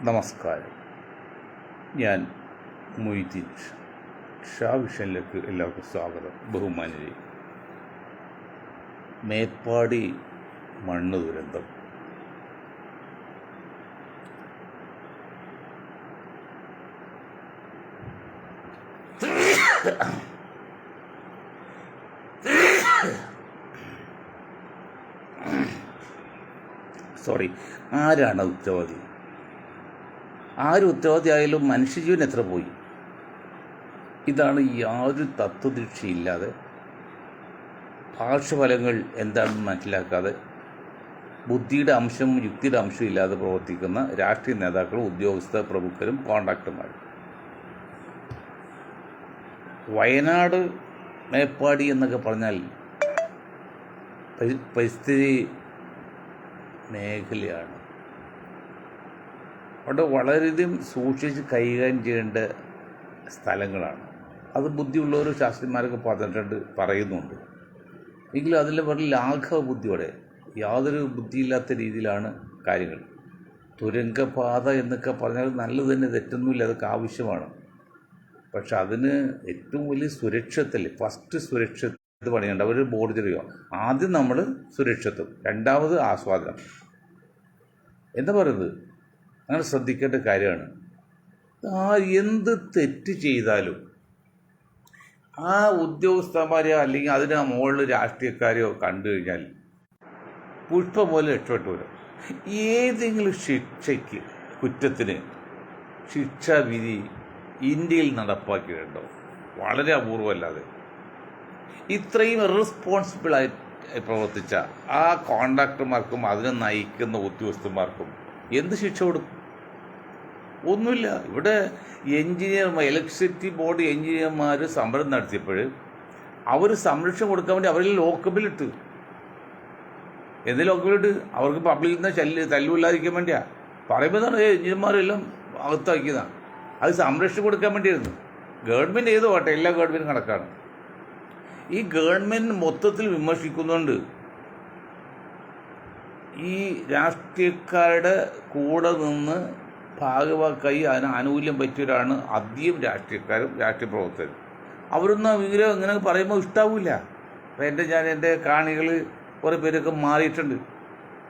നമസ്കാരം. ഞാൻ മൊയ്തീൻ ഷാ വിഷനിലേക്ക് എല്ലാവർക്കും സ്വാഗതം. ബഹുമാനിയെ, മേപ്പാടി മണ്ണ് ദുരന്തം ആരാണ് ഉത്തരവാദി? ആര് ഉത്തരവാദിയായാലും മനുഷ്യജീവൻ എത്ര പോയി? ഇതാണ് യാതൊരു തത്വദീക്ഷയില്ലാതെ, പാർശ്വഫലങ്ങൾ എന്താണെന്ന് മനസ്സിലാക്കാതെ, ബുദ്ധിയുടെ അംശം യുക്തിയുടെ അംശം ഇല്ലാതെ പ്രവർത്തിക്കുന്ന രാഷ്ട്രീയ നേതാക്കളും ഉദ്യോഗസ്ഥ പ്രമുഖരും കോൺട്രാക്ടർമാരും. വയനാട് മേപ്പാടി എന്നൊക്കെ പറഞ്ഞാൽ പരിസ്ഥിതി മേഖലയാണ്. അവിടെ വളരെയധികം സൂക്ഷിച്ച് കൈകാര്യം ചെയ്യേണ്ട സ്ഥലങ്ങളാണ്. അത് ബുദ്ധിയുള്ളവരും ശാസ്ത്രജ്ഞന്മാരൊക്കെ പറയുന്നുണ്ട്. എങ്കിലും അതിൻ്റെ പറഞ്ഞ ലാഘവ ബുദ്ധിയോടെ, യാതൊരു ബുദ്ധിയില്ലാത്ത രീതിയിലാണ് കാര്യങ്ങൾ. തുരങ്കപാത എന്നൊക്കെ പറഞ്ഞാൽ നല്ലത് തന്നെ, തെറ്റൊന്നുമില്ല, അതൊക്കെ ആവശ്യമാണ്. പക്ഷെ അതിന് ഏറ്റവും വലിയ സുരക്ഷത്തിൽ ഫസ്റ്റ് സുരക്ഷത്ത് പണിയുണ്ട്. അവർ ബോർഡ് തരിക, ആദ്യം നമ്മൾ സുരക്ഷത്വം, രണ്ടാമത് ആസ്വാദനം. എന്താ പറയുന്നത്? അങ്ങനെ ശ്രദ്ധിക്കേണ്ട കാര്യമാണ്. എന്ത് തെറ്റ് ചെയ്താലും ആ ഉദ്യോഗസ്ഥന്മാരെയോ അല്ലെങ്കിൽ അതിന് മുകളിൽ രാഷ്ട്രീയക്കാരെയോ കണ്ടു കഴിഞ്ഞാൽ പുഷ്പം പോലെ രക്ഷപ്പെട്ടു വരും. ഏതെങ്കിലും ശിക്ഷയ്ക്ക്, കുറ്റത്തിന് ശിക്ഷാവിധി ഇന്ത്യയിൽ നടപ്പാക്കിയിട്ടുണ്ടോ? വളരെ അപൂർവമല്ലാതെ. ഇത്രയും ഇറസ്പോൺസിബിളായി പ്രവർത്തിച്ച ആ കോൺട്രാക്ടർമാർക്കും അതിനെ നയിക്കുന്ന ഉദ്യോഗസ്ഥന്മാർക്കും എന്ത് ശിക്ഷ കൊടുക്കും? ഒന്നുമില്ല. ഇവിടെ ഇലക്ട്രിസിറ്റി ബോർഡ് എഞ്ചിനീയർമാർ സമരം നടത്തിയപ്പോൾ അവർ സംരക്ഷണം കൊടുക്കാൻ വേണ്ടി അവരിൽ ലോക്കബിലിട്ട്. എന്ത് ലോക്കബിലിട്ട്? അവർക്ക് പബ്ലിക്കിൽ നിന്ന് തല്ലുമില്ലാതിരിക്കാൻ വേണ്ടിയാ. പറയുമ്പോൾ എന്താണ്, എഞ്ചിനീയർമാരെല്ലാം അകത്താക്കിയതാണ്. അത് സംരക്ഷണം കൊടുക്കാൻ വേണ്ടിയായിരുന്നു. ഗവൺമെൻറ് ഏത് പോട്ടെ, എല്ലാ ഗവൺമെൻറ്റും കണക്കാണ്. ഈ ഗവൺമെൻറ് മൊത്തത്തിൽ വിമർശിക്കുന്നുണ്ട്. ഈ രാഷ്ട്രീയക്കാരുടെ കൂടെ നിന്ന് ഭാഗവാക്കായി അതിന് ആനുകൂല്യം പറ്റിയവരാണ് അധികം രാഷ്ട്രീയക്കാരും രാഷ്ട്രീയ പ്രവർത്തകരും. അവരൊന്നും ഇങ്ങനെ പറയുമ്പോൾ ഇഷ്ടാവില്ല. അപ്പം എൻ്റെ കാണികൾ കുറേ പേരൊക്കെ മാറിയിട്ടുണ്ട്.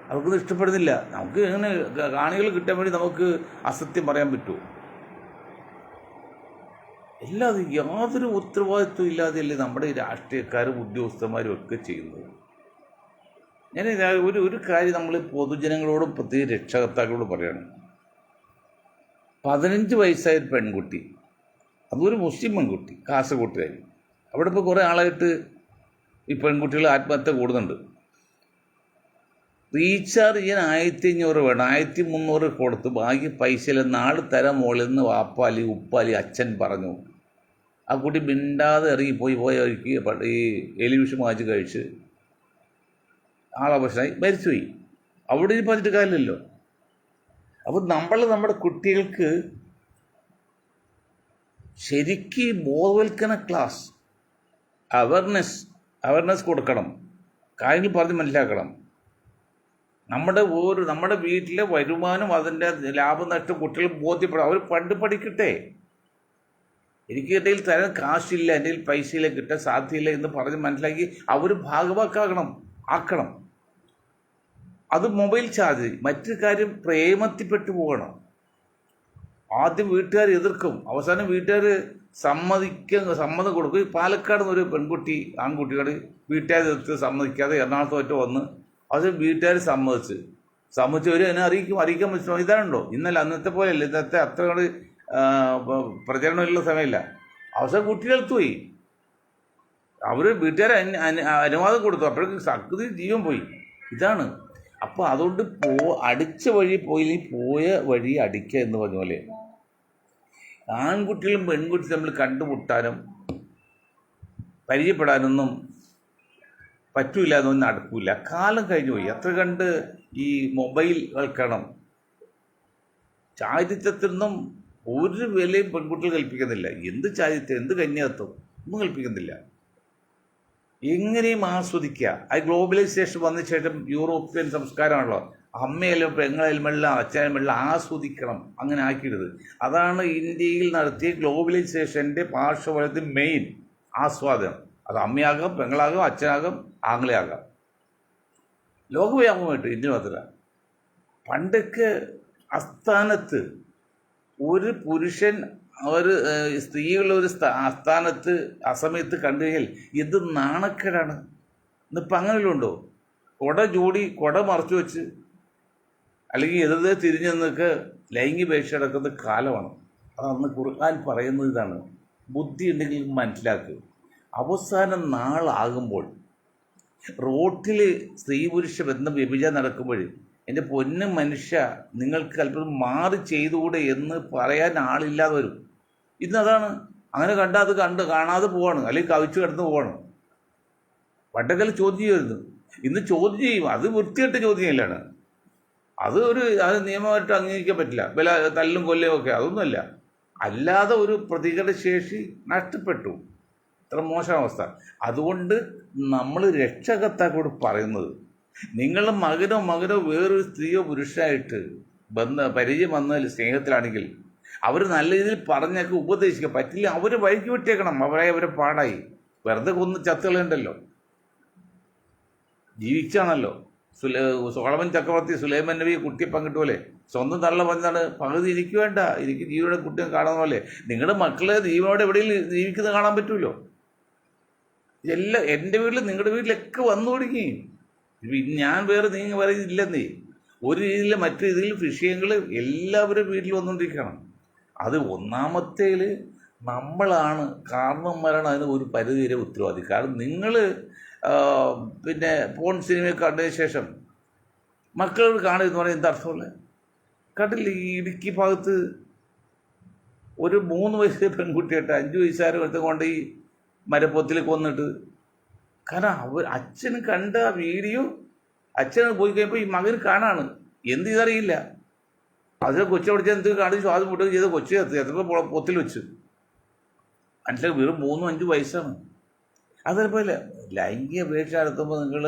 അവർക്കൊന്നും ഇഷ്ടപ്പെടുന്നില്ല. നമുക്ക് എങ്ങനെ കാണികൾ കിട്ടാൻ വേണ്ടി നമുക്ക് അസത്യം പറയാൻ പറ്റുമോ? യാതൊരു ഉത്തരവാദിത്വം ഇല്ലാതെയല്ലേ നമ്മുടെ ഈ രാഷ്ട്രീയക്കാരും ഉദ്യോഗസ്ഥന്മാരും ഒക്കെ ചെയ്യുന്നത്. ഞാൻ ഒരു കാര്യം നമ്മൾ പൊതുജനങ്ങളോടും പ്രത്യേക രക്ഷകർത്താക്കളോടും പറയണം. 15 വയസ്സായ ഒരു പെൺകുട്ടി, അതൊരു മുസ്ലിം പെൺകുട്ടി, കാസർഗോട്ടുകാരി. അവിടെ ഇപ്പോൾ കുറേ ആളായിട്ട് ഈ പെൺകുട്ടികൾ ആത്മഹത്യ കൂടുന്നുണ്ട്. റീചാർജ് ചെയ്യാൻ 1500 വേണം. 1300 കൊടുത്ത് ബാക്കി പൈസയിൽ 4 തരം മുകളിൽ നിന്ന് വാപ്പാലി ഉപ്പാലി അച്ഛൻ പറഞ്ഞു. ആ കുട്ടി മിണ്ടാതെ ഇറങ്ങിപ്പോയി വഴിക്ക് ഈ എലിവിഷം വാങ്ങിച്ച് കഴിച്ച് ആളവശനായി മരിച്ചുപോയി. അവിടെ ഇനി പറഞ്ഞിട്ട് കാര്യമില്ലല്ലോ. അപ്പോൾ നമ്മുടെ കുട്ടികൾക്ക് ശരിക്ക് ബോധവൽക്കരണ ക്ലാസ്, അവയർനെസ് കൊടുക്കണം. കാര്യങ്ങൾ പറഞ്ഞ് മനസ്സിലാക്കണം. നമ്മുടെ വീട്ടിലെ വരുമാനം, അതിൻ്റെ ലാഭം നഷ്ടം കുട്ടികൾ ബോധ്യപ്പെടും. അവർ പഠിക്കട്ടെ. എനിക്ക് എൻ്റെ കയ്യിൽ തരാൻ കാശില്ല, എൻ്റെ കയ്യിൽ പൈസയില്ല, കിട്ടാൻ സാധ്യതയില്ല എന്ന് പറഞ്ഞ് മനസ്സിലാക്കി അവർ ആക്കണം. അത് മൊബൈൽ ചാർജ്. മറ്റൊരു കാര്യം, പ്രേമത്തിൽപ്പെട്ടു പോകണം. ആദ്യം വീട്ടുകാർ എതിർക്കും, അവസാനം വീട്ടുകാർ സമ്മതം കൊടുക്കും. പാലക്കാട് നിന്നൊരു ആൺകുട്ടിയോട് വീട്ടുകാർ എതിർത്ത് സമ്മതിക്കാതെ എറണാകുളത്ത് വന്ന് അത് വീട്ടുകാർ സമ്മതിച്ചവർ എന്നെ അറിയിക്കാൻ പറ്റുമോ? ഇതാണല്ലോ. അന്നത്തെ പോലെയല്ല. ഇന്നത്തെ അത്ര പ്രചരണമുള്ള സമയമില്ല. അവസാനം കുട്ടികളെടുത്ത് പോയി. അവർ വീട്ടുകാരെ അനുവാദം കൊടുത്തു. അപ്പോഴേക്കും സകൃതി ജീവൻ പോയി. ഇതാണ്. അപ്പോൾ അതുകൊണ്ട് അടിച്ച വഴി പോയ വഴി അടിക്കുക എന്ന് പറഞ്ഞ പോലെ ആൺകുട്ടികളും പെൺകുട്ടികളും തമ്മിൽ കണ്ടുമുട്ടാനും പരിചയപ്പെടാനൊന്നും പറ്റൂല, എന്നൊന്നും നടക്കൂല. കാലം കഴിഞ്ഞു പോയി. അത്ര കണ്ട് ഈ മൊബൈൽ വൽക്കണം. ചാരിത്രത്തിനൊന്നും ഒരു വിലയും പെൺകുട്ടികൾ കൽപ്പിക്കുന്നില്ല. എന്ത് ചാരിത്രം, എന്ത് കന്യാത്വം ഒന്നും കൽപ്പിക്കുന്നില്ല. എങ്ങനെയും ആസ്വദിക്കുക. ആ ഗ്ലോബലൈസേഷൻ വന്ന ശേഷം യൂറോപ്യൻ സംസ്കാരമാണല്ലോ, അമ്മയിലും പെങ്ങളെല്ലാം അച്ഛനെല്ലാം ആസ്വദിക്കണം, അങ്ങനെ ആക്കിയിടുത്. അതാണ് ഇന്ത്യയിൽ നടത്തിയ ഗ്ലോബലൈസേഷൻ്റെ പാർശ്വഫലത്തിൽ മെയിൻ ആസ്വാദനം. അത് അമ്മയാകാം, പെങ്ങളാകാം, അച്ഛനാകാം, ആങ്ങളയാകാം, ലോകവ്യാപകമായിട്ട്. ഇന്ത്യ മാത്രമല്ല. പണ്ടൊക്കെ അസ്ഥാനത്ത് ഒരു പുരുഷൻ ഒരു സ്ത്രീകളൊരു ആസ്ഥാനത്ത് അസമയത്ത് കണ്ടു കഴിഞ്ഞാൽ ഇത് നാണക്കേടാണ്. ഇന്നിപ്പോൾ അങ്ങനെയുള്ള ഉണ്ടോ? കൊട മറച്ചു വെച്ച് അല്ലെങ്കിൽ എതിരെ തിരിഞ്ഞു നിന്നൊക്കെ ലൈംഗികപേക്ഷ നടക്കുന്ന കാലമാണ്. അതന്ന് ഖുർആൻ പറയുന്നത് ഇതാണ്. ബുദ്ധി ഉണ്ടെങ്കിൽ മനസ്സിലാക്കുക. അവസാനം നാളാകുമ്പോൾ റോട്ടിൽ സ്ത്രീ പുരുഷ ബന്ധം വ്യഭിചാരം നടക്കുമ്പോൾ എൻ്റെ പൊന്നു മനുഷ്യ നിങ്ങൾക്ക് അല്പം മാറി ചെയ്തുകൂടെ എന്ന് പറയാൻ ആളില്ലാതെ വരും. ഇന്നതാണ്. അങ്ങനെ കണ്ടാൽ അത് കാണാതെ പോവാണ്, അല്ലെങ്കിൽ കവിച്ചു കിടന്ന് പോവാണ്. പണ്ടൊക്കെ ചോദ്യം ചെയ്യുമായിരുന്നു, ഇന്ന് ചോദ്യം ചെയ്യും. അത് വൃത്തിയായിട്ട് ചോദ്യം ചെയ്യലാണ്. അത് നിയമമായിട്ട് അംഗീകരിക്കാൻ പറ്റില്ല. തല്ലും കൊല്ലയും ഒക്കെ അതൊന്നുമല്ല. അല്ലാതെ ഒരു പ്രതികരണശേഷി നഷ്ടപ്പെട്ടു. ഇത്ര മോശം അവസ്ഥ. അതുകൊണ്ട് നമ്മൾ രക്ഷകർത്താക്കളോട് പറയുന്നത്, നിങ്ങൾ മകനോ വേറൊരു സ്ത്രീയോ പുരുഷനായിട്ട് പരിചയം വന്നതിൽ സ്നേഹത്തിലാണെങ്കിൽ അവർ നല്ല രീതിയിൽ പറഞ്ഞൊക്കെ ഉപദേശിക്കുക. പറ്റില്ല അവർ വഴിക്ക് വിട്ടേക്കണം. അവരെ പാടായി വെറുതെ കൊന്ന് ചത്തുകളുണ്ടല്ലോ. ജീവിച്ചാണല്ലോ. സോളമൻ ചക്രവർത്തി സുലൈമാൻ നബി കുട്ടിയെ പങ്കിട്ട പോലെ സ്വന്തം തള്ള പറഞ്ഞാണ്, പകുതി എനിക്ക് വേണ്ട, എനിക്ക് ജീവനോടെ കുട്ടിയെ കാണുന്ന പോലെ നിങ്ങളുടെ മക്കളെ ജീവനോടെ എവിടെയും ജീവിക്കുന്നത് കാണാൻ പറ്റുമല്ലോ. എല്ലാം എൻ്റെ വീട്ടിൽ നിങ്ങളുടെ വീട്ടിലൊക്കെ വന്നു തുടങ്ങി. ഞാൻ വേറെ വേറെ ഇല്ലെന്നേ. ഒരു രീതിയിൽ മറ്റു രീതിയിൽ വിഷയങ്ങൾ എല്ലാവരും വീട്ടിൽ വന്നുകൊണ്ടിരിക്കണം. അത് ഒന്നാമത്തേൽ നമ്മളാണ് കാരണന്മാരാണ് അതിന് ഒരു പരിധി വരെ ഉത്തരവാദി. കാരണം നിങ്ങൾ പിന്നെ പോൺ സിനിമയൊക്കെ കണ്ടതിന് ശേഷം മക്കളോട് കാണുമെന്ന് പറഞ്ഞാൽ എന്താ അർത്ഥമുള്ളത്? കണ്ടില്ല, ഈ ഇടുക്കി ഭാഗത്ത് ഒരു 3 വയസ്സ് പെൺകുട്ടിയായിട്ട് 5 വയസ്സുകാരെ എടുത്ത് കൊണ്ട് ഈ മരപ്പൊത്തിൽ കൊന്നിട്ട്. കാരണം അച്ഛൻ കണ്ട വീഡിയോ അച്ഛൻ പോയി കഴിയുമ്പോൾ ഈ മകന് കാണാണ്. എന്ത് ചെയ്തറിയില്ല. അതിൽ കൊച്ചു പഠിച്ചാൽ എന്ത് കാണിച്ച് ശ്വാസം മുട്ടുകയും ചെയ്ത് കൊച്ചു എത്രപ്പോൾ പൊത്തിൽ വെച്ച്. മനസ്സിലാക്കി വെറും 3-5 വയസ്സാണ്. അതേപോലെ ലൈംഗിക അപേക്ഷ നടത്തുമ്പോൾ നിങ്ങൾ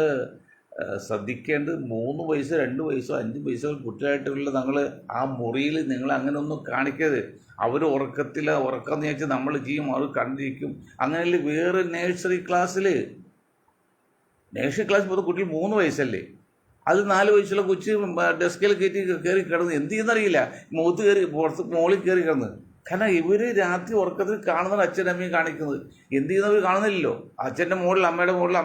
ശ്രദ്ധിക്കേണ്ടത് 3 വയസ്സ് 2 വയസ്സോ 5 വയസ്സോ കുട്ടികളായിട്ടുള്ള നിങ്ങൾ ആ മുറിയിൽ നിങ്ങൾ അങ്ങനെ ഒന്നും കാണിക്കരുത്. അവർ ഉറക്കം വെച്ച് നമ്മൾ ചെയ്യും, അവർ കണ്ടിരിക്കും. അങ്ങനെയല്ലേ വേറെ നേഴ്സറി ക്ലാസ് പോലും കുട്ടി 3 വയസ്സല്ലേ, അത് 4 വയസ്സുള്ള കൊച്ച് ഡെസ്കിൽ കയറി കിടന്ന് എന്ത് ചെയ്യുന്നറിയില്ല, മുഖത്ത് കയറി മുകളിൽ കയറി കിടന്ന്. കാരണം ഇവർ രാത്രി ഉറക്കത്തിൽ കാണുന്നത് അച്ഛനും അമ്മയും കാണിക്കുന്നത്. എന്ത് ചെയ്യുന്നവർ കാണുന്നില്ലല്ലോ. അച്ഛൻ്റെ മുകളിൽ അമ്മയുടെ മുകളിൽ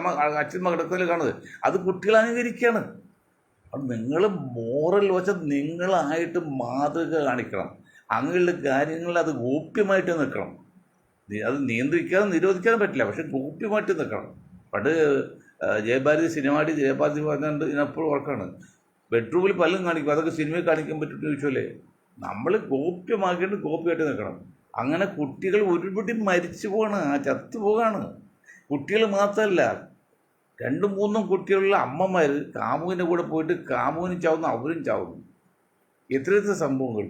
അച്ഛൻ കിടക്കുന്നതിൽ കാണുന്നത് അത് കുട്ടികൾ അനുകരിക്കുകയാണ്. അപ്പം നിങ്ങൾ മോറൽ വശം നിങ്ങളായിട്ട് മാതൃക കാണിക്കണം. അങ്ങനെയുള്ള കാര്യങ്ങൾ അത് ഗോപ്യമായിട്ട് നിൽക്കണം. അത് നിയന്ത്രിക്കാതെ നിരോധിക്കാനും പറ്റില്ല, പക്ഷെ ഗോപ്യമായിട്ട് നിൽക്കണം. പണ്ട് ജയഭാരതി ജയഭാരതി പറഞ്ഞുകൊണ്ട് ഇതിനെപ്പോഴും ഉറക്കാണ്. ബെഡ്റൂമിൽ പലതും കാണിക്കും, അതൊക്കെ സിനിമയിൽ കാണിക്കാൻ പറ്റുമെന്ന് ചോദിച്ചല്ലേ. നമ്മൾ ഗോപ്യമാക്കിയിട്ട് ഗോപ്യമായിട്ട് നിൽക്കണം. അങ്ങനെ കുട്ടികൾ ഒരുപടി മരിച്ചു പോവാണ്, ചത്തു പോവാണ്. കുട്ടികൾ മാത്രമല്ല, 2-3 കുട്ടികളുള്ള അമ്മമാർ കാമുവിൻ്റെ കൂടെ പോയിട്ട് കാമുവിന് ചാവുന്നു, അവരും ചാവുന്നു. എത്ര സംഭവങ്ങൾ.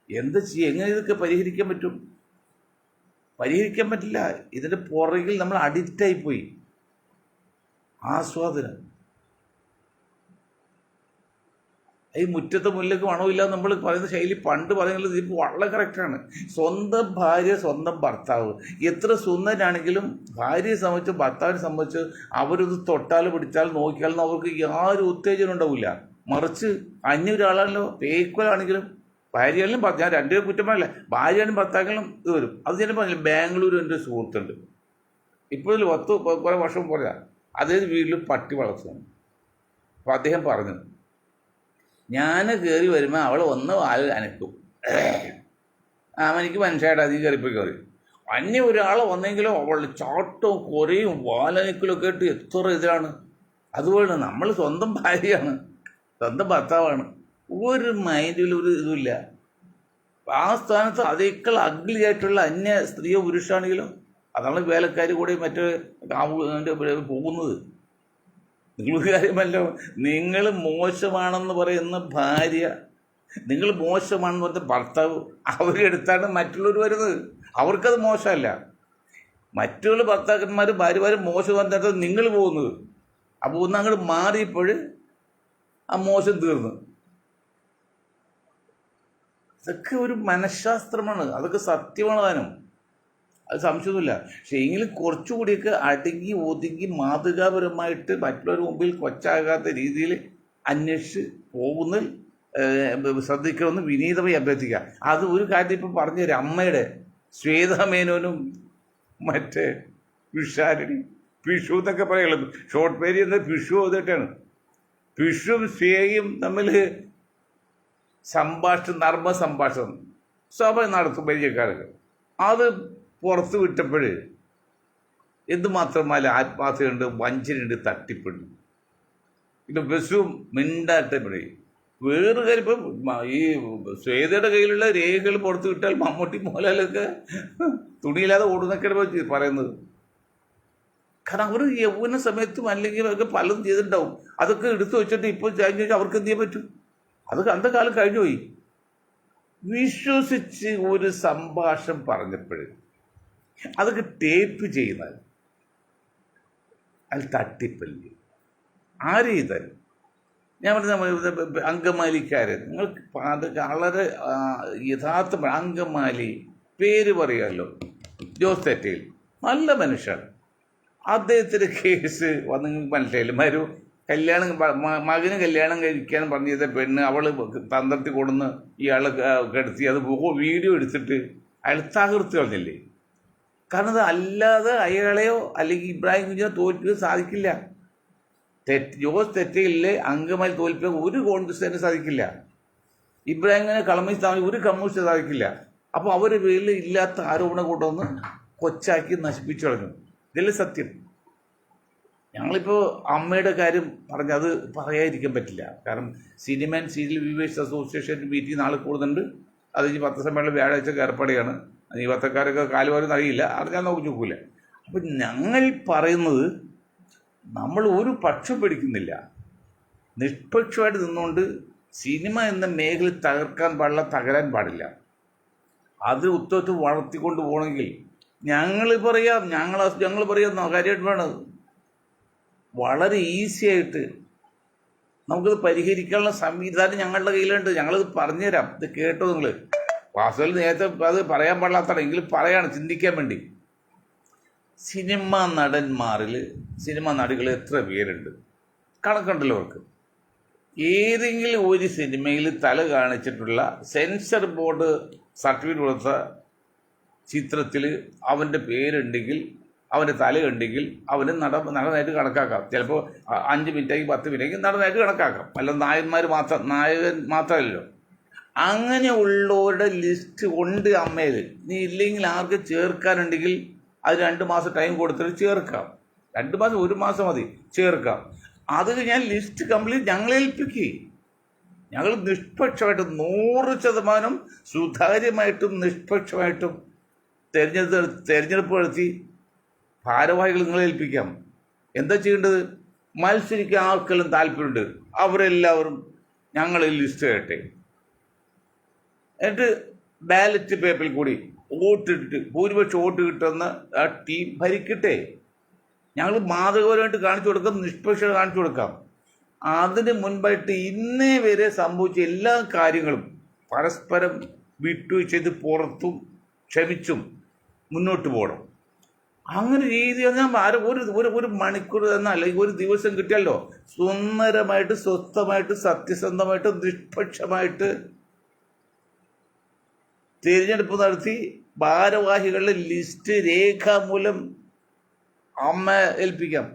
എന്താ ചെയ്യുക? എങ്ങനെ ഇതൊക്കെ പരിഹരിക്കാൻ പറ്റും? പരിഹരിക്കാൻ പറ്റില്ല. ഇതിൻ്റെ പുറകിൽ നമ്മൾ അഡിക്റ്റായിപ്പോയി. ആസ്വാദനം. ഈ മുറ്റത്തെ മുല്ലക്ക് മണമില്ല നമ്മൾ പറയുന്ന ശൈലി പണ്ട് പറയുന്നത് ഇപ്പോൾ വളരെ കറക്റ്റാണ്. സ്വന്തം ഭാര്യ സ്വന്തം ഭർത്താവ് എത്ര സുന്ദരനാണെങ്കിലും ഭാര്യയെ സംബന്ധിച്ച് ഭർത്താവിനെ സംബന്ധിച്ച് അവരത് തൊട്ടാൽ പിടിച്ചാൽ നോക്കിയാലും അവർക്ക് യാതൊരു ഉത്തേജനം ഉണ്ടാവില്ല. മറിച്ച് അന്യൊരാളാണല്ലോ, പേക്കുകളാണെങ്കിലും ഭാര്യയാലും ഞാൻ 2 പേരും കുറ്റമല്ല, ഭാര്യയാലും ഭർത്താക്കളും ഇത് വരും. അത് ഞാൻ പറഞ്ഞില്ല. ബാംഗ്ലൂർ എൻ്റെ സുഹൃത്തുണ്ട്, ഇപ്പോഴും 10 കുറേ വർഷം പോരാ, അദ്ദേഹം വീട്ടിൽ പട്ടി വളർത്തുന്നു. അപ്പോൾ അദ്ദേഹം പറഞ്ഞു, ഞാൻ കയറി വരുമ്പോൾ അവൾ ഒന്ന് വാൽ അനക്കും, എനിക്ക് മനസ്സിലായിട്ട് അധികം കയറിപ്പോയി കയറി. അന്യ ഒരാൾ വന്നെങ്കിലും അവളുടെ ചാട്ടവും കുറയും വാലനക്കലും ഒക്കെ ആയിട്ട് എത്ര ഇതിലാണ്. അതുപോലെ നമ്മൾ സ്വന്തം ഭാര്യയാണ്, സ്വന്തം ഭർത്താവാണ്, ഒരു മൈൻഡിൽ ഒരു ഇതുമില്ല. ആ സ്ഥാനത്ത് അതേക്കാൾ അഗ്ലി ആയിട്ടുള്ള അന്യ സ്ത്രീയോ പുരുഷാണെങ്കിലും അതാണ് വേലക്കാർ കൂടെ മറ്റേ പോകുന്നത്. നിങ്ങളൊരു കാര്യമല്ലോ, നിങ്ങൾ മോശമാണെന്ന് പറയുന്ന ഭാര്യ, നിങ്ങൾ മോശമാണെന്ന് പറഞ്ഞ ഭർത്താവ്, അവരെടുത്താണ് മറ്റുള്ളവർ വരുന്നത്. അവർക്കത് മോശമല്ല. മറ്റുള്ള ഭർത്താക്കന്മാർ ഭാര്യമാർ മോശം പറഞ്ഞിട്ട് നിങ്ങൾ പോകുന്നത്. അപ്പോൾ ഒന്ന് അങ്ങോട്ട് മാറിയപ്പോൾ ആ മോശം തീർന്നു. ഇതൊക്കെ ഒരു മനഃശാസ്ത്രമാണ്, അതൊക്കെ സത്യമാണ് താനും, അത് സംശയമൊന്നുമില്ല. പക്ഷെ എങ്കിലും കുറച്ചുകൂടിയൊക്കെ അടങ്ങി ഒതുങ്ങി മാതൃകാപരമായിട്ട് മറ്റുള്ളവരുടെ മുമ്പിൽ കൊച്ചാകാത്ത രീതിയിൽ അന്വേഷിച്ച് പോകുന്നതിൽ ശ്രദ്ധിക്കണമെന്ന് വിനീതമായി അഭ്യർത്ഥിക്കുക. അത് ഒരു കാര്യം ഇപ്പം പറഞ്ഞു തരാം. അമ്മയുടെ ശ്വേതാമേനോനും മറ്റേ പിഷാരടി പിഷു എന്നൊക്കെ പറയുള്ളൂ, ഷോർട്ട് പേര് എന്ന പിഷു വന്നിട്ടാണ്. പിഷുവും ശ്വേയും തമ്മിൽ സംഭാഷണം, നർമ്മ സംഭാഷണം സഭ നടത്തും പരിചയക്കാരൊക്കെ. അത് പുറത്ത് വിട്ടപ്പോൾ എന്തുമാത്രമല്ല ആത്മാർത്ഥതയുണ്ട്, വഞ്ചനയുണ്ട്, തട്ടിപ്പുണ്ട്. ഇപ്പം ബസ്സും മിണ്ടാട്ടപ്പഴേ വേറൊരു കാര്യം. ഇപ്പം ഈ ശ്വേതയുടെ കയ്യിലുള്ള രേഖകൾ പുറത്ത് വിട്ടാൽ മമ്മൂട്ടി മോഹൻലാലൊക്കെ തുണിയില്ലാതെ ഓടുന്നൊക്കെയാണ് പറയുന്നത്. കാരണം അവർ യൗവന സമയത്തും അല്ലെങ്കിൽ ഒക്കെ പലതും ചെയ്തിട്ടുണ്ടാവും. അതൊക്കെ എടുത്തു വെച്ചിട്ട് ഇപ്പോൾ ചോദിച്ചാൽ അവർക്ക് എന്ത് ചെയ്യാൻ പറ്റും? അതൊക്കെ അന്നത്തെ കാലം കഴിഞ്ഞു പോയി. വിശ്വസിച്ച് ഒരു സംഭാഷണം പറഞ്ഞപ്പോൾ അതൊക്കെ ടേപ്പ് ചെയ്യുന്നത് അത് തട്ടിപ്പല്ലേ ആര് ചെയ്താലും. ഞാൻ പറഞ്ഞ അങ്കമാലിക്കാരൻ, നിങ്ങൾക്ക് അത് വളരെ യഥാർത്ഥ അങ്കമാലി പേര് പറയാമല്ലോ, ജോസ് തെറ്റയിൽ നല്ല മനുഷ്യൻ. അദ്ദേഹത്തിൻ്റെ കേസ് വന്ന് മനസ്സിലായില്ല. മകന് കല്യാണം കഴിക്കാൻ പറഞ്ഞത് പെണ്ണ് അവൾ തന്ത്രത്തിൽ കൊടുന്ന് ഇയാളെ കിടത്തി അത് വീഡിയോ എടുത്തിട്ട് അയാൾ തകർത്ത് കളഞ്ഞില്ലേ. കാരണം അത് അല്ലാതെ അയാളെയോ അല്ലെങ്കിൽ ഇബ്രാഹിം കുഞ്ഞിനെ തോൽപ്പിക്കാൻ സാധിക്കില്ല. ജോസ് തെറ്റയിലെ അങ്കമാലി തോൽപ്പിക്കാൻ ഒരു കോൺഗ്രസിന് സാധിക്കില്ല. ഇബ്രാഹിമിനെ കളമേശ് താമസിക്കാൻ ഒരു കമ്മ്യൂണിസ്റ്റ് സാധിക്കില്ല. അപ്പോൾ അവർ പേരിൽ ഇല്ലാത്ത ആരോപണം കൊണ്ടുവന്ന് കൊച്ചാക്കി നശിപ്പിച്ചു കളഞ്ഞു. ഇതല്ലേ സത്യം. ഞങ്ങളിപ്പോൾ അമ്മയുടെ കാര്യം പറഞ്ഞത് പറയാതിരിക്കാൻ പറ്റില്ല. കാരണം cinema and serial viewers association meeting നാളെ കൂടുന്നുണ്ട്. അത് ഈ പത്രസമ്മേളനം വ്യാഴാഴ്ച ഏർപ്പാടെയാണ്. ഈ പത്രക്കാരൊക്കെ കാലുവാരും അറിയില്ല, അറിഞ്ഞാൽ നോക്കി നോക്കൂല. അപ്പം ഞങ്ങൾ പറയുന്നത് നമ്മൾ ഒരു പക്ഷം പിടിക്കുന്നില്ല. നിഷ്പക്ഷമായിട്ട് നിന്നുകൊണ്ട് സിനിമ എന്ന മേഖല തകർക്കാൻ പാടില്ല, തകരാൻ പാടില്ല. അത് ഉത്തരവാദിത്വം വളർത്തിക്കൊണ്ട് പോകണമെങ്കിൽ ഞങ്ങൾ പറയാം കാര്യമായിട്ട് വേണം. വളരെ ഈസി ആയിട്ട് നമുക്കത് പരിഹരിക്കാനുള്ള സംവിധാനം ഞങ്ങളുടെ കയ്യിലുണ്ട്. ഞങ്ങളത് പറഞ്ഞുതരാം. ഇത് കേട്ടോ നിങ്ങൾ. വാസ്തവത്തിൽ നേരത്തെ അത് പറയാൻ പാടില്ലാത്തതാണ്, എങ്കിലും പറയാണ് ചിന്തിക്കാൻ വേണ്ടി. സിനിമാ നടന്മാരിൽ സിനിമാ നടികൾ എത്ര പേരുണ്ട് കണക്കുണ്ടല്ലോ അവർക്ക്. ഏതെങ്കിലും ഒരു സിനിമയിൽ തല കാണിച്ചിട്ടുള്ള സെൻസർ ബോർഡ് സർട്ടിഫിക്കറ്റ് കൊടുത്ത ചിത്രത്തിൽ അവൻ്റെ പേരുണ്ടെങ്കിൽ, അവൻ്റെ തലയുണ്ടെങ്കിൽ അവന് നടനായിട്ട് കണക്കാക്കാം. ചിലപ്പോൾ 5 മിനിറ്റായി 10 മിനിറ്റായി നടനായിട്ട് കണക്കാക്കാം. അല്ല നായകൻ മാത്രമല്ലല്ലോ. അങ്ങനെ ഉള്ളവരുടെ ലിസ്റ്റ് ഉണ്ട് അമ്മയിൽ. നീ ഇല്ലെങ്കിൽ ആർക്ക് ചേർക്കാനുണ്ടെങ്കിൽ അത് 2 മാസം ടൈം കൊടുത്തിട്ട് ചേർക്കാം. 2 മാസം 1 മാസം മതി ചേർക്കാം. അത് ഞാൻ ലിസ്റ്റ് കംപ്ലീറ്റ് ഞങ്ങളെ ഏൽപ്പിക്കുക. ഞങ്ങൾ നിഷ്പക്ഷമായിട്ടും 100% സുതാര്യമായിട്ടും നിഷ്പക്ഷമായിട്ടും തെരഞ്ഞെടുപ്പ് നടത്തി ഭാരവാഹികൾ നിങ്ങളെ ഏൽപ്പിക്കാം. എന്താ ചെയ്യേണ്ടത്? മത്സരിക്കാൻ ആർക്കെല്ലാം താല്പര്യമുണ്ട് അവരെല്ലാവരും ഞങ്ങളെ ലിസ്റ്റ് ചെയ്യട്ടെ. എന്നിട്ട് ബാലറ്റ് പേപ്പറിൽ കൂടി വോട്ടിട്ടിട്ട് ഭൂരിപക്ഷം വോട്ട് കിട്ടുന്ന ആ ടീം ഭരിക്കട്ടെ. ഞങ്ങൾ മാതൃകപരമായിട്ട് കാണിച്ചു കൊടുക്കാം, നിഷ്പക്ഷത കാണിച്ചു കൊടുക്കാം. അതിന് മുൻപായിട്ട് ഇന്നേ വരെ സംഭവിച്ച എല്ലാ കാര്യങ്ങളും പരസ്പരം വിട്ടുവീഴ്ച ചെയ്ത് പുറത്തും ക്ഷമിച്ചും മുന്നോട്ട് പോകണം. അങ്ങനെ രീതി ഞാൻ ഒരു മണിക്കൂർ തന്നെ അല്ലെങ്കിൽ ഒരു ദിവസം കിട്ടിയല്ലോ സുന്ദരമായിട്ട് സ്വസ്ഥമായിട്ട് സത്യസന്ധമായിട്ട് നിഷ്പക്ഷമായിട്ട് തിരഞ്ഞെടുപ്പ് നടത്തി ഭാരവാഹികളുടെ ലിസ്റ്റ് രേഖാമൂലം അമ്മ ഏൽപ്പിക്കാം.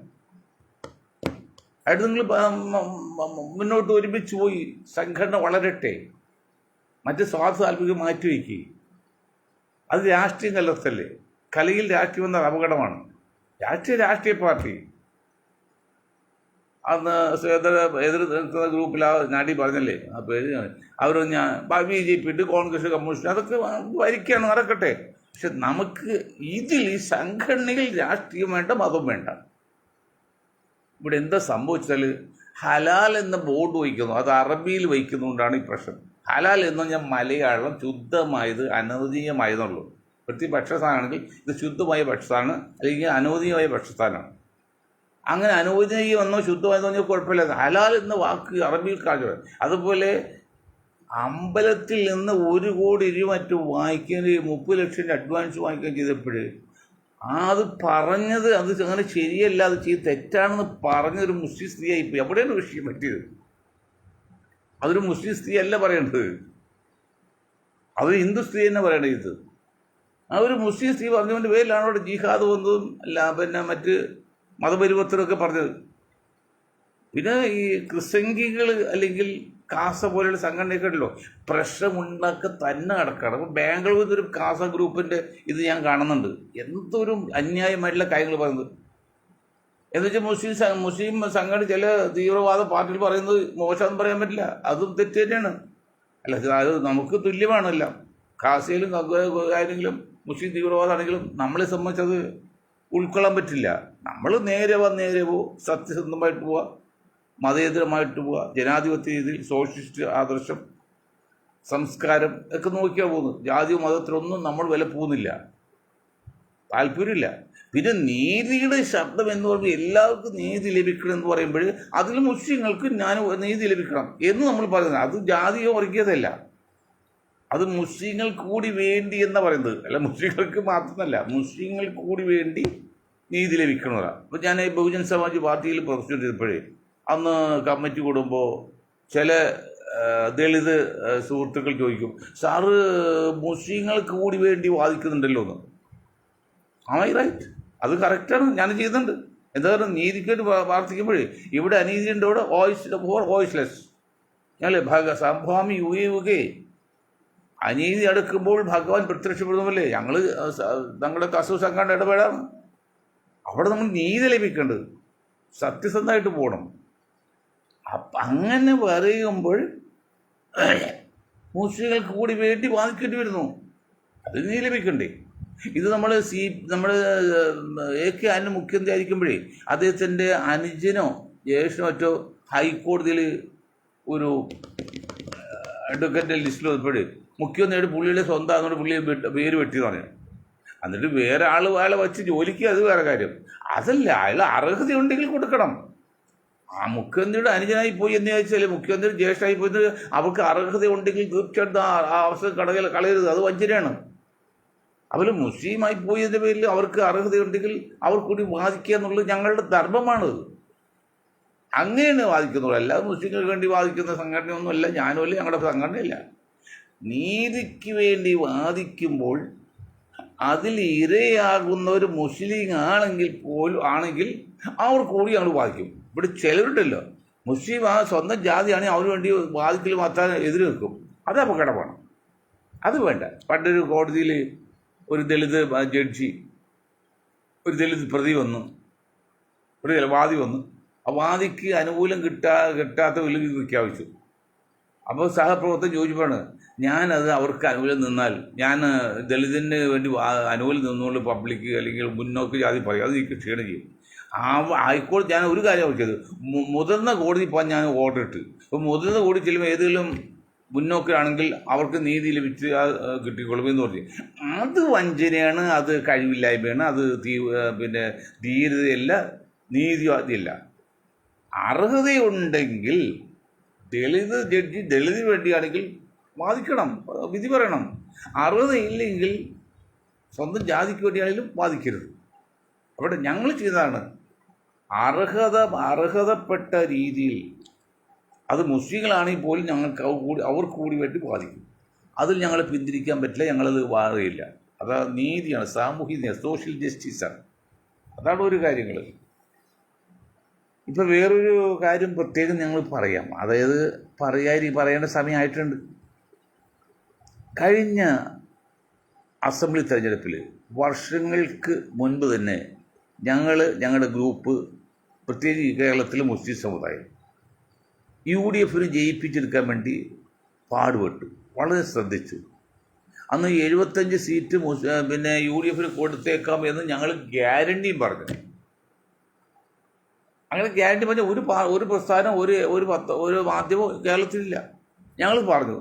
ആയിട്ട് നിങ്ങൾ മുന്നോട്ട് ഒരുമിച്ച് പോയി സംഘടന വളരട്ടെ. മറ്റ് സ്വാർത്ഥ താല്പര്യം മാറ്റിവെക്കുക. അത് രാഷ്ട്രീയം കലർത്തല്ലേ. കലയിൽ രാഷ്ട്രീയം എന്ന അപകടമാണ്. രാഷ്ട്രീയ പാർട്ടി അന്ന് എതിർ നിൽക്കുന്ന ഗ്രൂപ്പിൽ ആ നാടി പറഞ്ഞല്ലേ ആ പേര്, അവർ ഞാൻ BJP ഉണ്ട്, കോൺഗ്രസ്, കമ്മ്യൂണിസ്റ്റ് അതൊക്കെ ഭരിക്കുകയാണ്, നടക്കട്ടെ. പക്ഷെ നമുക്ക് ഇതിൽ ഈ സംഘടനയിൽ രാഷ്ട്രീയം വേണ്ട, മതം വേണ്ട. ഇവിടെ എന്താ സംഭവിച്ചാൽ ഹലാൽ എന്ന ബോർഡ് വയ്ക്കുന്നു, അത് അറബിയിൽ വയ്ക്കുന്നതുകൊണ്ടാണ് ഈ പ്രശ്നം. ഹലാൽ എന്ന് പറഞ്ഞാൽ മലയാളം ശുദ്ധമായത് അനവധീയമായതുള്ളൂ. പ്രത്യേക ഭക്ഷ്യസ്ഥാനാണെങ്കിൽ ഇത് ശുദ്ധമായ ഭക്ഷ്യസ്ഥാനാണ്, അല്ലെങ്കിൽ അനവധീയമായ ഭക്ഷ്യസ്ഥാനാണ്. അങ്ങനെ അനുവദനീയമെന്നോ ശുദ്ധമായെന്നോ പറഞ്ഞാൽ കുഴപ്പമില്ല. ഹലാൽ എന്ന വാക്ക് അറബിയിൽ കാണിച്ചു. അതുപോലെ അമ്പലത്തിൽ നിന്ന് 1 കോടി രൂപ മറ്റും വാങ്ങിക്കുകയും 30 ലക്ഷം അഡ്വാൻസ് വാങ്ങിക്കുകയും ചെയ്തപ്പോൾ അത് പറഞ്ഞത് അത് അങ്ങനെ ശരിയല്ല, അത് ചെയ്ത് തെറ്റാണെന്ന് പറഞ്ഞൊരു മുസ്ലിം സ്ത്രീ ആയിപ്പോയി. അവിടെയാണ് വിഷയം പറ്റിയത്. അതൊരു മുസ്ലിം സ്ത്രീ അല്ല പറയേണ്ടത്, അതൊരു ഹിന്ദു സ്ത്രീ തന്നെ പറയേണ്ടത്. ഇത് ആ ഒരു മുസ്ലിം സ്ത്രീ പറഞ്ഞുകൊണ്ട് പേരിലാണ് അവിടെ ജിഹാദ് വന്നതും പിന്നെ മറ്റ് മതപരിവർത്തനമൊക്കെ പറഞ്ഞത്. പിന്നെ ഈ ക്രിസംഗികൾ അല്ലെങ്കിൽ കാസ പോലെയുള്ള സംഘടനയൊക്കെ ഉണ്ടല്ലോ, പ്രശ്നമുണ്ടാക്കി തന്നെ കിടക്കുകയാണ്. അപ്പോൾ ബാംഗ്ലൂരിൽ നിന്നൊരു കാസ ഗ്രൂപ്പിൻ്റെ ഇത് ഞാൻ കാണുന്നുണ്ട്. എന്തൊരു അന്യായമായിട്ടുള്ള കാര്യങ്ങൾ പറയുന്നത് എന്ന് വെച്ചാൽ മുസ്ലിം സംഘടന ചില തീവ്രവാദ പാർട്ടികൾ പറയുന്നത് മോശമെന്ന് പറയാൻ പറ്റില്ല, അതും തെറ്റ് തന്നെയാണ്. അല്ല, അത് നമുക്ക് തുല്യമാണല്ല. കാസയിലും ആരെങ്കിലും മുസ്ലിം തീവ്രവാദമാണെങ്കിലും നമ്മളെ സംബന്ധിച്ചത് ഉൾക്കൊള്ളാൻ പറ്റില്ല. നമ്മൾ നേരെ പോവുക, സത്യസന്ധമായിട്ട് പോവുക, മതേതരമായിട്ട് പോവുക, ജനാധിപത്യ രീതിയിൽ സോഷ്യലിസ്റ്റ് ആദർശം, സംസ്കാരം ഒക്കെ നോക്കിയാൽ പോകുന്നത്. ജാതിയോ മതത്തിലൊന്നും നമ്മൾ വില പോകുന്നില്ല, താല്പര്യമില്ല. പിന്നെ നീതിയുടെ ശബ്ദം എന്ന് പറയുമ്പോൾ എല്ലാവർക്കും നീതി ലഭിക്കണം എന്ന് പറയുമ്പോൾ അതിൽ മുസ്ലിങ്ങൾക്ക് നീതി ലഭിക്കണം എന്ന് നമ്മൾ പറയുന്നത് അത് ജാതിയോ വർഗീയതയല്ല, അത് മുസ്ലിങ്ങൾ കൂടി വേണ്ടി എന്ന് പറയുന്നത്. അല്ല, മുസ്ലിങ്ങൾക്ക് മാത്രമല്ല, മുസ്ലിങ്ങൾ കൂടി വേണ്ടി നീതി ലഭിക്കണമെന്നാണ്. അപ്പോൾ ഞാൻ ബഹുജൻ സമാജ് പാർട്ടിയിൽ പ്രൊഫഷണൽ ചെയ്തപ്പോഴേ അന്ന് കമ്മിറ്റി കൂടുമ്പോൾ ചില ദളിത് സുഹൃത്തുക്കൾ ചോദിക്കും, സാറ് മുസ്ലിങ്ങൾക്ക് കൂടി വേണ്ടി വാദിക്കുന്നുണ്ടല്ലോ എന്ന്. ആ റൈറ്റ്, അത് കറക്റ്റാണ്, ഞാൻ ചെയ്യുന്നുണ്ട്. എന്താ പറയുക, നീതിക്കായിട്ട് പ്രാർത്ഥിക്കുമ്പോഴേ ഇവിടെ അനീതിൻ്റെ കൂടെ വോയിസ്ലെസ് ഞങ്ങൾ സംഭാമി യുകെ അനീതി അടുക്കുമ്പോൾ ഭഗവാൻ പ്രത്യക്ഷപ്പെടുന്നല്ലേ. ഞങ്ങളുടെ കസു സംഘടന ഇടപെടാണ്. അവിടെ നമ്മൾ നീതി ലഭിക്കേണ്ടത്, സത്യസന്ധമായിട്ട് പോകണം. അപ്പം അങ്ങനെ പറയുമ്പോൾ മുസ്ലിങ്ങൾക്ക് കൂടി വേണ്ടി വാദിക്കേണ്ടി വരുന്നു, അത് നീതി ലഭിക്കണ്ടേ. ഇത് നമ്മുടെ AK ആന്റണി മുഖ്യമന്ത്രി ആയിരിക്കുമ്പോഴേ അദ്ദേഹത്തിൻ്റെ അനുജനോ ജ്യേഷ്ഠനോ മറ്റോ ഹൈക്കോടതിയിൽ ഒരു അഡ്വക്കേറ്റ് ലിസ്റ്റിൽ വന്നപ്പോഴേ മുഖ്യമന്ത്രിയുടെ പുള്ളിയുടെ സ്വന്തം അതുകൊണ്ട് പുള്ളി പേര് വെട്ടിയെന്ന് പറഞ്ഞു. എന്നിട്ട് വേറെ അയാളെ വച്ച് ജോലിക്ക്, അത് വേറെ കാര്യം. അതല്ല, അയാൾ അർഹതയുണ്ടെങ്കിൽ കൊടുക്കണം. ആ മുഖ്യമന്ത്രിയുടെ അനുജനായി പോയി എന്ന് ചോദിച്ചാൽ മുഖ്യമന്ത്രി ജ്യേഷ്ഠനായി പോയി അവർക്ക് അർഹതയുണ്ടെങ്കിൽ തീർച്ചയായിട്ടും ആ അവസരം കളയരുത്, അത് വഞ്ചനയാണ്. അവർ മുസ്ലിമായി പോയതിൻ്റെ പേരിൽ അവർക്ക് അർഹതയുണ്ടെങ്കിൽ അവർ കൂടി വാദിക്കുക എന്നുള്ളത് ഞങ്ങളുടെ ധർമ്മമാണ്. അങ്ങനെയാണ് വാദിക്കുന്നുള്ളൂ. അല്ലാതെ മുസ്ലിങ്ങൾക്ക് വേണ്ടി വാദിക്കുന്ന സംഘടനയൊന്നുമല്ല, ഞാനുമല്ല, ഞങ്ങളുടെ സംഘടനയില്ല. നീതിക്ക് വേണ്ടി വാദിക്കുമ്പോൾ അതിൽ ഇരയാകുന്ന ഒരു മുസ്ലിം ആണെങ്കിൽ അവർ കൂടി ഞങ്ങൾ വാദിക്കും. ഇവിടെ ചിലരുണ്ടല്ലോ, മുസ്ലിം സ്വന്തം ജാതിയാണെങ്കിൽ അവന് വേണ്ടി വാദിക്കൽ മാത്രം എതിര് നിൽക്കും. അത് അപകടമാണ്, അത് വേണ്ട. പണ്ടൊരു കോടതിയിൽ ഒരു ദളിത് ജഡ്ജി, ഒരു ദളിത് പ്രതി വന്നു, ഒരു വാദി വന്നു. ആ വാദിക്ക് അനുകൂലം കിട്ടാത്ത വിലക്ക് പ്രഖ്യാപിച്ചു. അപ്പോൾ സഹപ്രവർത്തകൻ ചോദിച്ചപ്പോഴാണ്, ഞാനത് അവർക്ക് അനുകൂലം നിന്നാൽ ഞാൻ ദളിതിന് വേണ്ടി അനുകൂലം നിന്നുകൊണ്ട് പബ്ലിക് അല്ലെങ്കിൽ മുന്നോക്ക് ജാതി പറയും, അത് എനിക്ക് ക്ഷീണം ചെയ്യും. ഹൈക്കോടതി ഞാൻ ഒരു കാര്യം വിളിച്ചത്, മുതിർന്ന കോടതി പോകാൻ ഞാൻ ഓർഡർ ഇട്ട്. അപ്പോൾ മുതിർന്ന കോടതി ചെല്ലുമ്പോൾ ഏതെങ്കിലും മുന്നോക്കാണെങ്കിൽ അവർക്ക് നീതി ലഭിച്ച് കിട്ടിക്കൊള്ളുമെന്ന് പറഞ്ഞു. അത് വഞ്ചനയാണ്, അത് കഴിവില്ലായ്മയാണ്, അത് പിന്നെ ധീരതയല്ല, നീതിവാദിയല്ല. അർഹതയുണ്ടെങ്കിൽ ദളിത് ജഡ്ജി ദളിതിന് വേണ്ടിയാണെങ്കിൽ വാദിക്കണം, വിധി പറയണം. അർഹതയില്ലെങ്കിൽ സ്വന്തം ജാതിക്ക് വേണ്ടിയാണെങ്കിലും വാദിക്കരുത്. അവിടെ ഞങ്ങൾ ചെയ്തതാണ് അർഹതപ്പെട്ട രീതിയിൽ, അത് മുസ്ലിങ്ങളാണെങ്കിൽ പോലും ഞങ്ങൾക്ക് അവർക്ക് കൂടി വേണ്ടി വാദിക്കും. അതിൽ ഞങ്ങളെ പിന്തിരിക്കാൻ പറ്റില്ല, ഞങ്ങളത് വാറുകയില്ല. അത് നീതിയാണ്, സാമൂഹിക നീതി, സോഷ്യൽ ജസ്റ്റിസാണ്. അതാണ് ഒരു കാര്യങ്ങൾ. ഇപ്പം വേറൊരു കാര്യം പ്രത്യേകം ഞങ്ങൾ പറയാം, അതായത് പറയേണ്ട സമയമായിട്ടുണ്ട്. കഴിഞ്ഞ അസംബ്ലി തെരഞ്ഞെടുപ്പിൽ വർഷങ്ങൾക്ക് മുൻപ് തന്നെ ഞങ്ങളുടെ ഗ്രൂപ്പ്, പ്രത്യേകിച്ച് കേരളത്തിലെ മുസ്ലിം സമുദായം, UDF ജയിപ്പിച്ചെടുക്കാൻ വേണ്ടി പാടുപെട്ടു, വളരെ ശ്രദ്ധിച്ചു. അന്ന് 75 സീറ്റ് പിന്നെ UDF കൊടുത്തേക്കാം എന്ന് ഞങ്ങൾ ഗ്യാരണ്ടിയും പറഞ്ഞു. അങ്ങനെ ഗ്യാരണ്ടി പറഞ്ഞ ഒരു പ്രസ്ഥാനം ഒരു മാധ്യമവും കേരളത്തിലില്ല. ഞങ്ങൾ പറഞ്ഞു,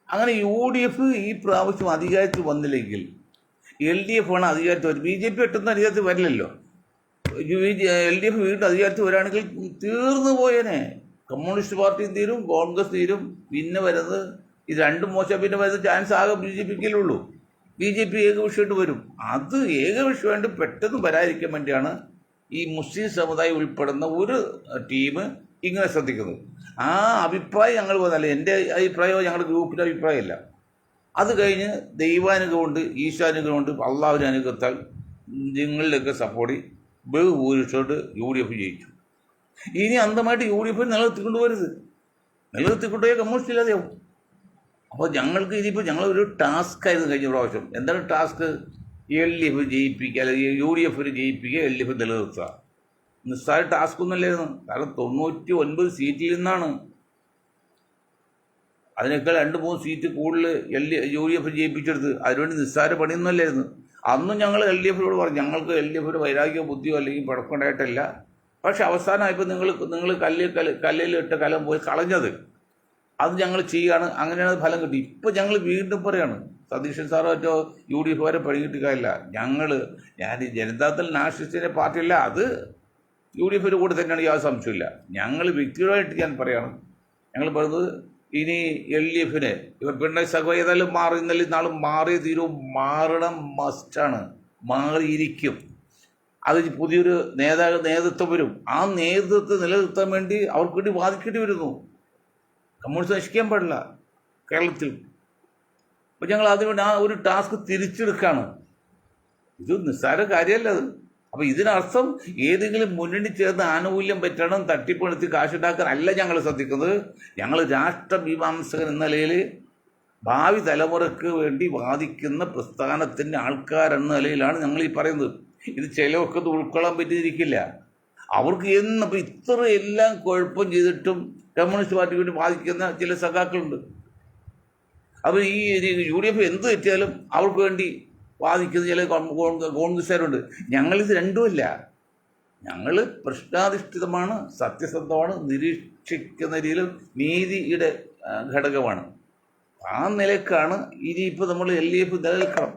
അങ്ങനെ UDF ഈ പ്രാവശ്യം അധികാരത്തിൽ വന്നില്ലെങ്കിൽ LDF ആണ് അധികാരത്തിൽ വരും. BJP പെട്ടെന്ന് അധികാരത്തിൽ വരില്ലല്ലോ. LDF വീണ്ടും അധികാരത്തിൽ വരികയാണെങ്കിൽ തീർന്നു പോയേനെ. കമ്മ്യൂണിസ്റ്റ് പാർട്ടിയും തീരും, കോൺഗ്രസ് തീരും. പിന്നെ വരുന്നത് ഇത് രണ്ടും മോശം. പിന്നെ വരുന്ന ചാൻസ് ആകെ BJPക്കുള്ളൂ. BJP ഏകപക്ഷമായിട്ട് വരും. അത് ഏകപക്ഷമായിട്ട് പെട്ടെന്ന് വരാതിരിക്കാൻ വേണ്ടിയാണ് ഈ മുസ്ലിം സമുദായം ഉൾപ്പെടുന്ന ഒരു ടീം ഇങ്ങനെ ശ്രദ്ധിക്കുന്നത്. ആ അഭിപ്രായം ഞങ്ങൾ വന്നല്ല, എൻ്റെ അഭിപ്രായമോ ഞങ്ങളുടെ ഗ്രൂപ്പിൻ്റെ അഭിപ്രായമല്ല. അത് കഴിഞ്ഞ് ദൈവാനുഗ്രഹമുണ്ട്, ഈശാനുഗ്രഹമുണ്ട്, അള്ളാഹുവിൻ്റെ അനുഗ്രഹത്താൽ നിങ്ങളിലൊക്കെ സപ്പോർട്ട് ബഹുഭൂരിഷോട്ട് UDF ജയിച്ചു. ഇനി അന്തമായിട്ട് UDF നിലനിർത്തിക്കൊണ്ടുപോരുത്. നിലനിർത്തിക്കൊണ്ടുപോയാൽ കമ്മ്യൂണിസ്റ്റ് ഇല്ലാതെയാവും. അപ്പോൾ ഞങ്ങൾക്ക് ഇനിയിപ്പോൾ ഞങ്ങളൊരു ടാസ്ക് ആയിരുന്നു കഴിഞ്ഞ പ്രാവശ്യം. എന്താണ് ടാസ്ക്? LDF ജയിപ്പിക്കുക, അല്ലെങ്കിൽ UDF ജയിപ്പിക്കുക, LDF നിലനിർത്തുക. നിസ്സാര ടാസ്ക് ഒന്നുമല്ലായിരുന്നു. കാരണം 99 സീറ്റിൽ നിന്നാണ്. അതിനേക്കാൾ 2-3 സീറ്റ് കൂടുതൽ UDF ജയിപ്പിച്ചെടുത്ത്. അതിനുവേണ്ടി നിസ്സാര പണിയൊന്നുമല്ലായിരുന്നു. അന്നും ഞങ്ങൾ LDFനോട് പറഞ്ഞു, ഞങ്ങൾക്ക് LDF വൈരാഗ്യോ ബുദ്ധിയോ അല്ലെങ്കിൽ പഴക്കമുണ്ടായിട്ടല്ല. പക്ഷെ അവസാനമായപ്പോൾ നിങ്ങൾ കല്ലിലിട്ട കലം പോയി കളഞ്ഞത്, അത് ഞങ്ങൾ ചെയ്യുകയാണ്. അങ്ങനെയാണ് ഫലം കിട്ടി. ഇപ്പോൾ ഞങ്ങൾ വീണ്ടും പറയാണ്, സതീശൻ സാറോ മറ്റോ UDF വരെ പണി കിട്ടിക്കാറില്ല. ഞാൻ ജനതാദൾ നാഷണലിസ്റ്റിൻ്റെ പാർട്ടിയല്ല, അത് UDFയുടെ കൂടെ തന്നെയാണ്, യാതൊരു സംശയമില്ല. ഞങ്ങൾ വ്യക്തിപരമായിട്ട് ഞാൻ പറയാണ്, ഞങ്ങൾ പറയുന്നത് ഇനി LDFന് ഇവർ പിണറായി സഖ ഏതായാലും മാറി, ഇന്നലെ നാളും മാറി തീരും. മാറണം, മസ്റ്റാണ്, മാറിയിരിക്കും. അത് പുതിയൊരു നേതൃത്വം വരും. ആ നേതൃത്വത്തെ നിലനിർത്താൻ വേണ്ടി അവർക്ക് വേണ്ടി വാദിക്കേണ്ടി വരുന്നു. കമ്മ്യൂണിസ്റ്റ് നശിക്കാൻ പാടില്ല കേരളത്തിൽ. അപ്പോൾ ഞങ്ങൾ അതിനുവേണ്ടി ആ ഒരു ടാസ്ക് തിരിച്ചെടുക്കുകയാണ്. ഇത് നിസ്സാര കാര്യമല്ല അത്. അപ്പോൾ ഇതിനർത്ഥം ഏതെങ്കിലും മുന്നണി ചേർന്ന് ആനുകൂല്യം പറ്റണം, തട്ടിപ്പണിത്തി കാശുണ്ടാക്കാൻ അല്ല ഞങ്ങൾ ശ്രദ്ധിക്കുന്നത്. ഞങ്ങൾ രാഷ്ട്രമീമാംസകൻ എന്ന നിലയിൽ ഭാവി തലമുറയ്ക്ക് വേണ്ടി വാദിക്കുന്ന പ്രസ്ഥാനത്തിൻ്റെ ആൾക്കാരെന്ന നിലയിലാണ് ഞങ്ങൾ ഈ പറയുന്നത്. ഇത് ചിലവൊക്കെ ഉൾക്കൊള്ളാൻ പറ്റിയിരിക്കില്ല. അവർക്ക് എന്നിപ്പോൾ ഇത്ര എല്ലാം കുഴപ്പം ചെയ്തിട്ടും കമ്മ്യൂണിസ്റ്റ് പാർട്ടിക്ക് വേണ്ടി വാദിക്കുന്ന ചില സഖാക്കളുണ്ട്. അപ്പോൾ ഈ UDF എന്ത് തെറ്റിയാലും അവർക്ക് വേണ്ടി വാദിക്കുന്ന ചില കോൺഗ്രസ്സുകാരുണ്ട്. ഞങ്ങളിത് രണ്ടുമല്ല. ഞങ്ങൾ പ്രശ്നാധിഷ്ഠിതമാണ്, സത്യസന്ധമാണ്, നിരീക്ഷിക്കുന്ന രീതിയിലും നീതിയുടെ ഘടകമാണ്. ആ നിലക്കാണ് ഇനിയിപ്പോൾ നമ്മൾ LDF നിലനിൽക്കണം.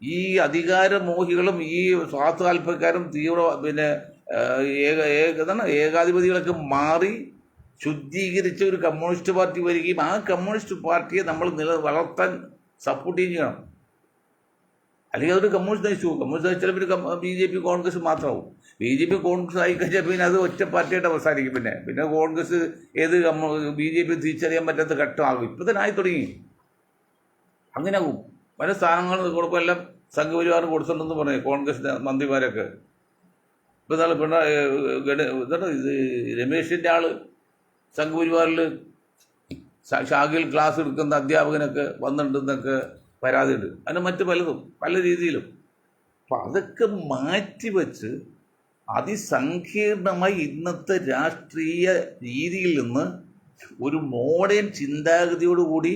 ഈ അധികാരമോഹികളും ഈ സ്വാർത്ഥ താല്പര്യക്കാരും ഏകാധിപതികളൊക്കെ മാറി ശുദ്ധീകരിച്ച ഒരു കമ്മ്യൂണിസ്റ്റ് പാർട്ടി വരികയും ആ കമ്മ്യൂണിസ്റ്റ് പാർട്ടിയെ നമ്മൾ വളർത്താൻ സപ്പോർട്ട് ചെയ്യണം. അല്ലെങ്കിൽ അതൊരു കമ്മ്യൂണിസ്റ്റ് നയിച്ചു പോകും. കമ്മ്യൂണിസ്റ്റ് നയിച്ചാൽ പിന്നെ BJP കോൺഗ്രസ് മാത്രമാവും. BJP കോൺഗ്രസ് ആയിക്കഴിഞ്ഞാൽ പിന്നെ അത് ഒറ്റ പാർട്ടിയായിട്ട് അവസാനിക്കും. പിന്നെ കോൺഗ്രസ് BJP തിരിച്ചറിയാൻ പറ്റാത്ത ഘട്ടമാകും. ഇപ്പം തന്നെ ആയി തുടങ്ങി. അങ്ങനെ ആകും. പല സ്ഥാനങ്ങൾ കൊടുക്കുമെല്ലാം സംഘപരിവാറിന് കൊടുത്തിട്ടുണ്ടെന്ന് പറഞ്ഞു കോൺഗ്രസ് മന്ത്രിമാരൊക്കെ. ഇപ്പം നാളെ ഇത് രമേശിൻ്റെ ആൾ സംഘപരിവാറിൽ ശാഖയിൽ ക്ലാസ് എടുക്കുന്ന അധ്യാപകനൊക്കെ വന്നിട്ടുണ്ടെന്നൊക്കെ പരാതിയുണ്ട്. അതിന് മറ്റ് പലതും പല രീതിയിലും. അപ്പം അതൊക്കെ മാറ്റിവെച്ച് അതിസങ്കീർണമായി ഇന്നത്തെ രാഷ്ട്രീയ രീതിയിൽ നിന്ന് ഒരു മോഡേൺ ചിന്താഗതിയോടുകൂടി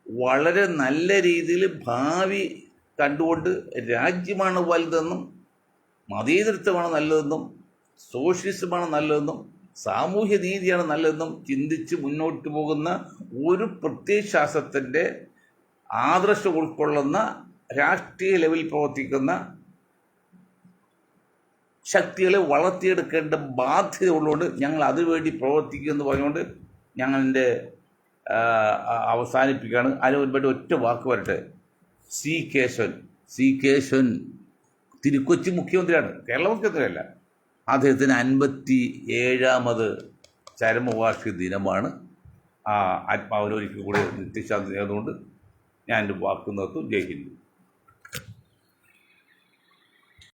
വളരെ നല്ല രീതിയിൽ ഭാവി കണ്ടുകൊണ്ട് രാജ്യമാണ് വലുതെന്നും മതേതരത്വമാണ് നല്ലതെന്നും സോഷ്യലിസമാണ് നല്ലതെന്നും സാമൂഹ്യ നീതിയാണ് നല്ലതെന്നും ചിന്തിച്ച് മുന്നോട്ട് പോകുന്ന ഒരു പ്രത്യയശാസ്ത്രത്തിൻ്റെ ആദർശം ഉൾക്കൊള്ളുന്ന രാഷ്ട്രീയ ലെവലിൽ പ്രവർത്തിക്കുന്ന ശക്തികളെ വളർത്തിയെടുക്കേണ്ട ബാധ്യത ഉള്ളതുകൊണ്ട് ഞങ്ങൾ അതിനുവേണ്ടി പ്രവർത്തിക്കുമെന്ന് പറഞ്ഞുകൊണ്ട് ഞങ്ങളുടെ അവസാനിപ്പിക്കുകയാണ്. അതിന് മുൻപായിട്ട് ഒറ്റ വാക്ക് വരട്ടെ. സി കേശവൻ തിരുക്കൊച്ചി മുഖ്യമന്ത്രിയാണ്, കേരള മുഖ്യമന്ത്രിയല്ല. അദ്ദേഹത്തിന് 57ാമത് ചരമവാർഷിക ദിനമാണ്. ആത്മാവിനൊരിക്കൽ കൂടെ നിത്യശാന്തി നേർന്നുകൊണ്ട് ഞാൻ എൻ്റെ വാക്ക് നിർത്തും. ജയ് ഹിന്ദ്.